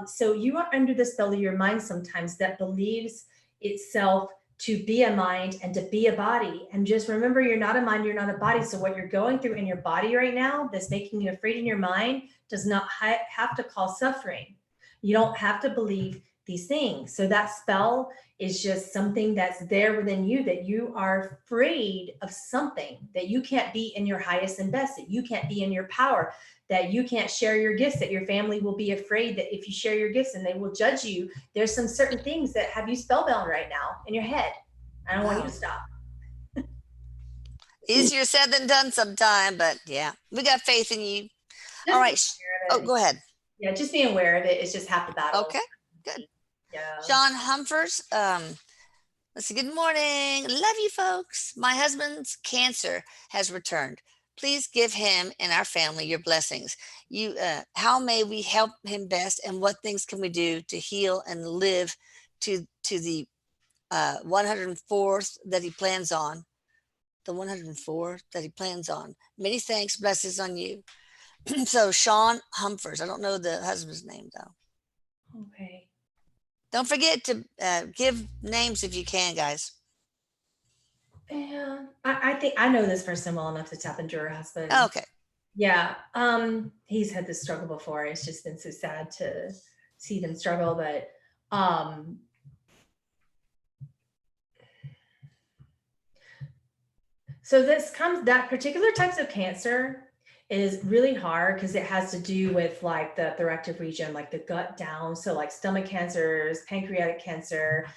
So you are under the spell of your mind sometimes that believes itself to be a mind and to be a body. And just remember, you're not a mind, you're not a body. So what you're going through in your body right now that's making you afraid in your mind does not have to cause suffering. You don't have to believe these things. So that spell is just something that's there within you, that you are afraid of something, that you can't be in your highest and best, that you can't be in your power, that you can't share your gifts, that your family will be afraid that if you share your gifts and they will judge you. There's some certain things that have you spellbound right now in your head. I don't want you to stop. Easier said than done sometime, but yeah, we got faith in you. All Just being right. aware Oh, of it. go ahead. Yeah, just being aware of it is just half the battle. Okay, good. Yeah. Sean Humphers, let's see. Good morning. Love you folks. My husband's cancer has returned. Please give him and our family your blessings. How may we help him best, and what things can we do to heal and live to the 104th that he plans on? The 104th that he plans on. Many thanks, blessings on you. So Sean Humphers. I don't know the husband's name though. Okay. Don't forget to give names if you can, guys. Yeah, I think I know this person well enough to tap into her husband. Okay. Yeah, he's had this struggle before. It's just been so sad to see them struggle, but um, so that particular types of cancer is really hard because it has to do with like the thoracic region, like the gut down. So like stomach cancers, pancreatic cancer,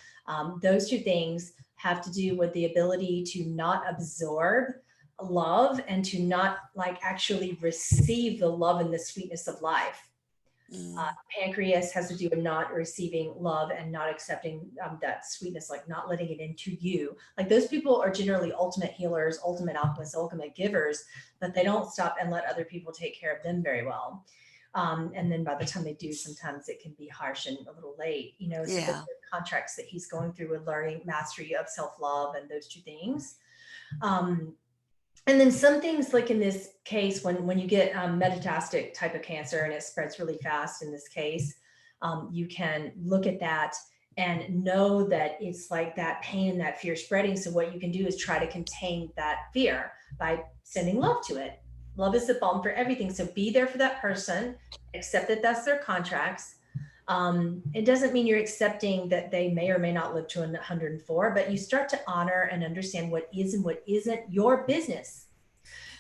those two things have to do with the ability to not absorb love and to not like actually receive the love and the sweetness of life. Pancreas has to do with not receiving love and not accepting that sweetness, like not letting it into you. Like those people are generally ultimate healers, ultimate alchemists, ultimate givers, but they don't stop and let other people take care of them very well. And then by the time they do, sometimes it can be harsh and a little late, so the Yeah. contracts that he's going through with learning mastery of self-love and those two things. Um, and then some things like in this case, when you get metastatic type of cancer and it spreads really fast in this case, you can look at that and know that it's like that pain and that fear spreading. So what you can do is try to contain that fear by sending love to it. Love is the balm for everything. So be there for that person, accept that that's their contracts. It doesn't mean you're accepting that they may or may not live to 104, but you start to honor and understand what is and what isn't your business.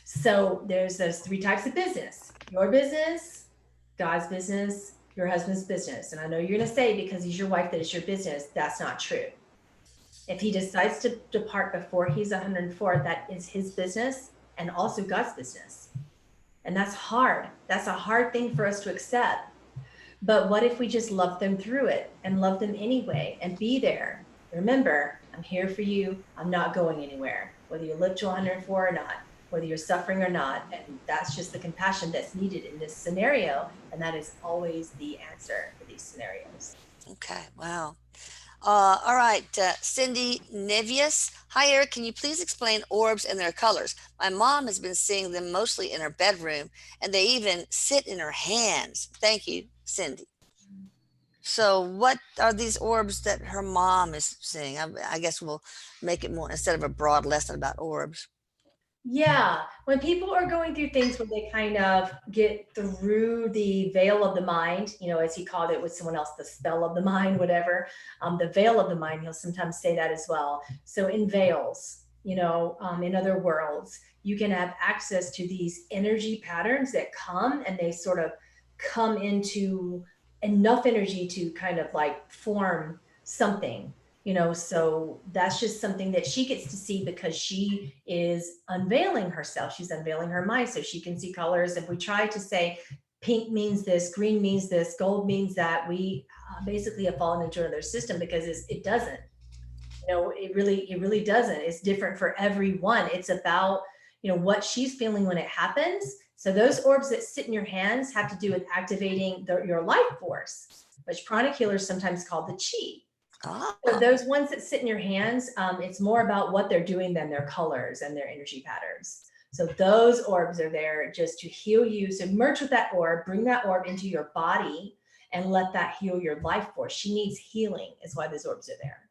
So there's those three types of business: your business, God's business, your husband's business. And I know you're going to say because he's your wife that it's your business. That's not true. If he decides to depart before he's 104, that is his business and also God's business. And that's hard. That's a hard thing for us to accept. But what if we just love them through it and love them anyway and be there? Remember, I'm here for you. I'm not going anywhere, whether you live to 104 or not, whether you're suffering or not. And that's just the compassion that's needed in this scenario. And that is always the answer for these scenarios. Okay. Wow. All right. Cindy Nevius. Hi, Eric. Can you please explain orbs and their colors? My mom has been seeing them mostly in her bedroom, and they even sit in her hands. Thank you, Cindy. So, what are these orbs that her mom is seeing? I guess we'll make it more instead of a broad lesson about orbs. Yeah, when people are going through things where they kind of get through the veil of the mind, as he called it with someone else, the spell of the mind, whatever, the veil of the mind, he'll sometimes say that as well. So in veils, in other worlds, you can have access to these energy patterns that come and they sort of come into enough energy to kind of like form something. So that's just something that she gets to see because she is unveiling herself. She's unveiling her mind so she can see colors. If we try to say pink means this, green means this, gold means that, we basically have fallen into another system because it doesn't. It really doesn't. It's different for everyone. It's about what she's feeling when it happens. So those orbs that sit in your hands have to do with activating your life force, which pranic healers sometimes call the chi. So those ones that sit in your hands, it's more about what they're doing than their colors and their energy patterns. So those orbs are there just to heal you. So merge with that orb, bring that orb into your body and let that heal your life force. She needs healing is why those orbs are there.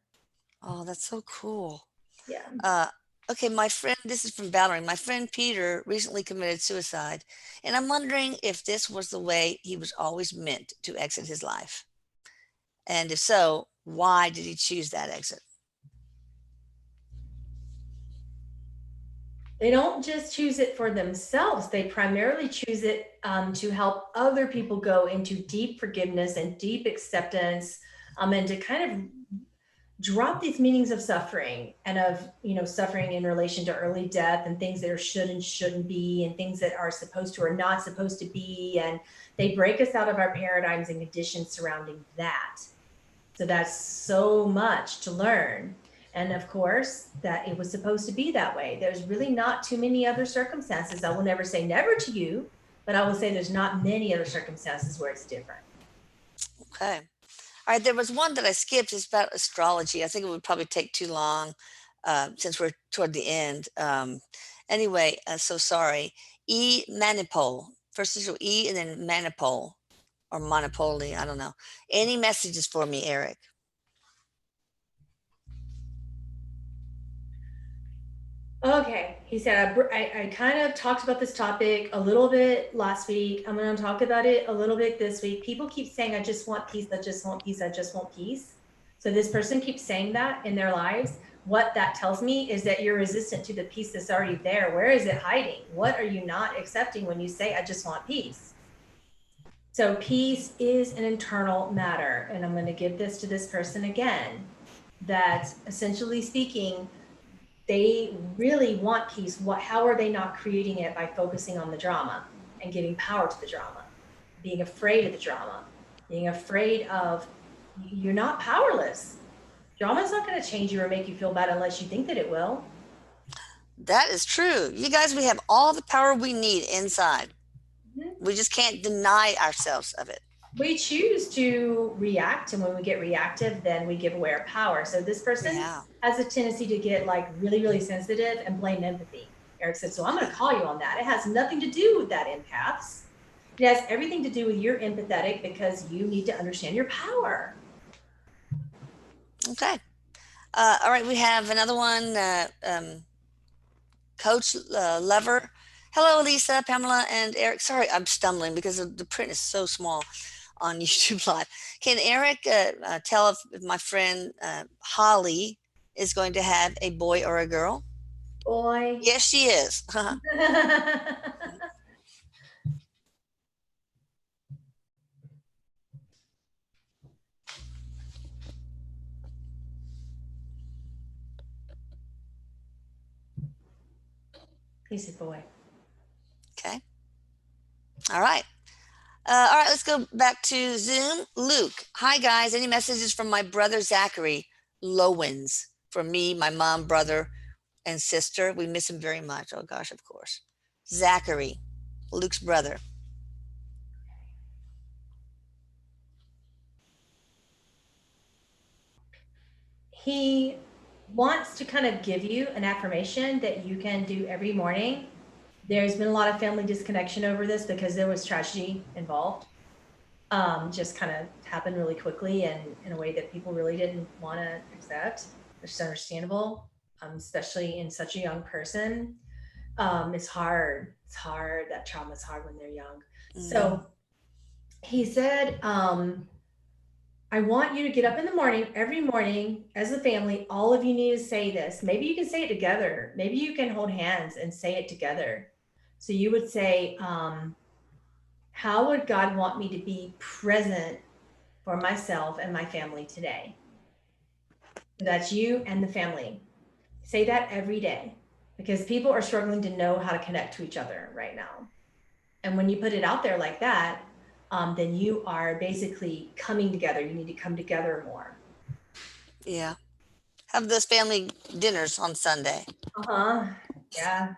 Oh, that's so cool. Yeah. Okay, my friend, this is from Valerie. My friend Peter recently committed suicide, and I'm wondering if this was the way he was always meant to exit his life. And if so, why did he choose that exit? They don't just choose it for themselves. They primarily choose it to help other people go into deep forgiveness and deep acceptance, and to kind of drop these meanings of suffering and of, suffering in relation to early death and things that are should and shouldn't be and things that are supposed to or not supposed to be. And they break us out of our paradigms and conditions surrounding that. So that's so much to learn. And of course, that it was supposed to be that way. There's really not too many other circumstances. I will never say never to you, but I will say there's not many other circumstances where it's different. Okay. All right, there was one that I skipped. It's about astrology. I think it would probably take too long since we're toward the end. Anyway, so sorry. E Manipole. First initial E and then Manipole or Monopoly. I don't know. Any messages for me, Erik? Okay, he said, I kind of talked about this topic a little bit last week. I'm going to talk about it a little bit this week. People keep saying, I just want peace, I just want peace, I just want peace. So this person keeps saying that in their lives. What that tells me is that you're resistant to the peace that's already there. Where is it hiding? What are you not accepting when you say, I just want peace? So peace is an internal matter. And I'm going to give this to this person again, that essentially speaking, they really want peace. How are they not creating it? By focusing on the drama and giving power to the drama, being afraid of the drama, being afraid of, you're not powerless. Drama's not going to change you or make you feel bad unless you think that it will. That is true. You guys, we have all the power we need inside. Mm-hmm. We just can't deny ourselves of it. We choose to react, and when we get reactive, then we give away our power. So this person has a tendency to get like really, really sensitive and blame empathy. Erik said, so I'm going to call you on that. It has nothing to do with that, empaths. It has everything to do with you're empathetic because you need to understand your power. Okay. All right, we have another one. Coach Lever. Hello, Elisa, Pamela, and Erik. Sorry, I'm stumbling because the print is so small on YouTube Live. Can Erik tell if my friend Holly is going to have a boy or a girl? Boy. Yes, she is. He said boy. Okay. All right. All right, let's go back to Zoom. Luke. Hi, guys. Any messages from my brother Zachary Lowens? For me, my mom, brother, and sister. We miss him very much. Oh, gosh, of course. Zachary, Luke's brother. He wants to kind of give you an affirmation that you can do every morning. There's been a lot of family disconnection over this because there was tragedy involved. Just kind of happened really quickly and in a way that people really didn't want to accept, which is understandable, especially in such a young person. It's hard. It's hard. That trauma is hard when they're young. Mm-hmm. So he said, I want you to get up in the morning, every morning as a family. All of you need to say this. Maybe you can say it together. Maybe you can hold hands and say it together. So you would say, how would God want me to be present for myself and my family today? That's you and the family. Say that every day because people are struggling to know how to connect to each other right now. And when you put it out there like that, then you are basically coming together. You need to come together more. Yeah. Have those family dinners on Sunday. Yeah.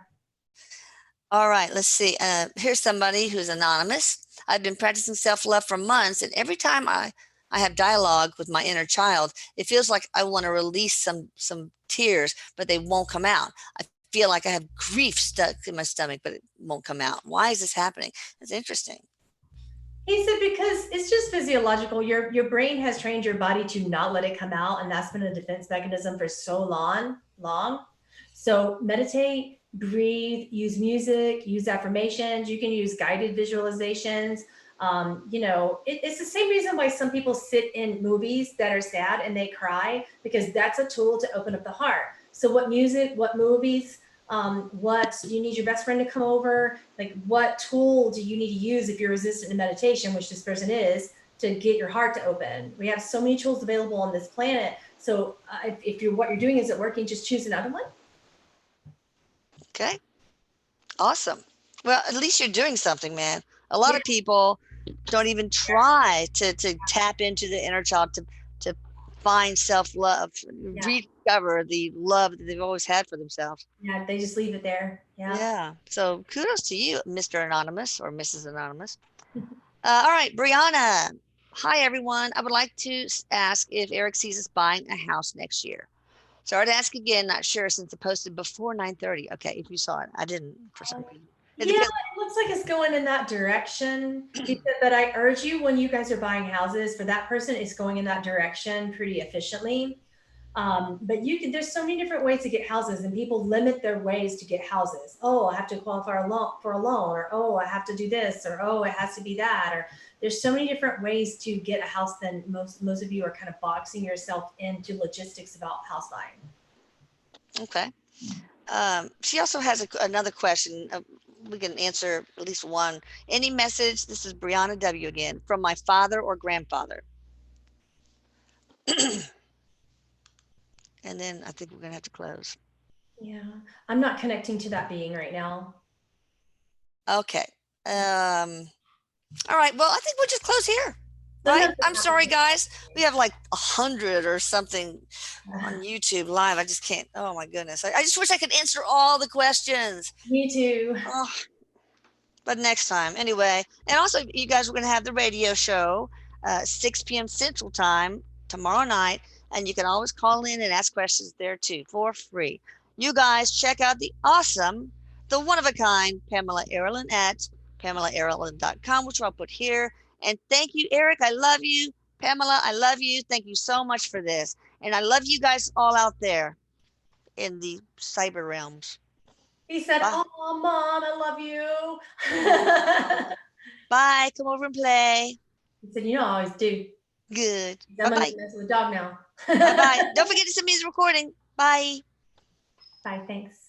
All right, let's see. Here's somebody who's anonymous. I've been practicing self-love for months, and every time I have dialogue with my inner child, it feels like I want to release some tears, but they won't come out. I feel like I have grief stuck in my stomach, but it won't come out. Why is this happening? It's interesting. He said, because it's just physiological. Your brain has trained your body to not let it come out, and that's been a defense mechanism for so long. So meditate, breathe, use music, use affirmations. You can use guided visualizations. It's the same reason why some people sit in movies that are sad and they cry, because that's a tool to open up the heart. So what music, what movies, what do you need your best friend to come over? Like, what tool do you need to use if you're resistant to meditation, which this person is, to get your heart to open? We have so many tools available on this planet So if what you're doing isn't working, just choose another one. Okay. Awesome. Well, at least you're doing something, man. A lot of people don't even try to tap into the inner child to find self-love, rediscover the love that they've always had for themselves. Yeah, they just leave it there. Yeah. Yeah. So kudos to you, Mr. Anonymous or Mrs. Anonymous. All right, Brianna. Hi, everyone. I would like to ask if Erik sees us buying a house next year. Sorry to ask again, not sure since it posted before 9:30. Okay, if you saw it, I didn't for some reason. It looks like it's going in that direction. He said, but I urge you when you guys are buying houses, for that person, it's going in that direction pretty efficiently. But there's so many different ways to get houses, and people limit their ways to get houses. Oh, I have to qualify for a loan, or oh, I have to do this, or oh, it has to be that, or there's so many different ways to get a house than most of you are kind of boxing yourself into logistics about house buying. Okay. She also has another question. We can answer at least one. Any message, this is Brianna W. again, from my father or grandfather? And then I think we're going to have to close. Yeah, I'm not connecting to that being right now. Okay. All right. Well, I think we'll just close here. Right? I'm sorry, guys. We have like 100 or something on YouTube live. I just can't. Oh, my goodness. I just wish I could answer all the questions. Me too. Oh, but next time. Anyway, and also, you guys are going to have the radio show 6 p.m. Central Time tomorrow night. And you can always call in and ask questions there, too, for free. You guys check out the awesome, the one-of-a-kind Pamela Aaralyn at PamelaAaralyn.com, which I'll put here. And thank you, Erik. I love you. Pamela, I love you. Thank you so much for this. And I love you guys all out there in the cyber realms. He said, bye. Oh, Mom, I love you. Bye. Come over and play. He said, you know, I always do. Good. I'm going to mess with the dog now. Bye-bye. Don't forget to send me the recording. Bye. Bye. Thanks.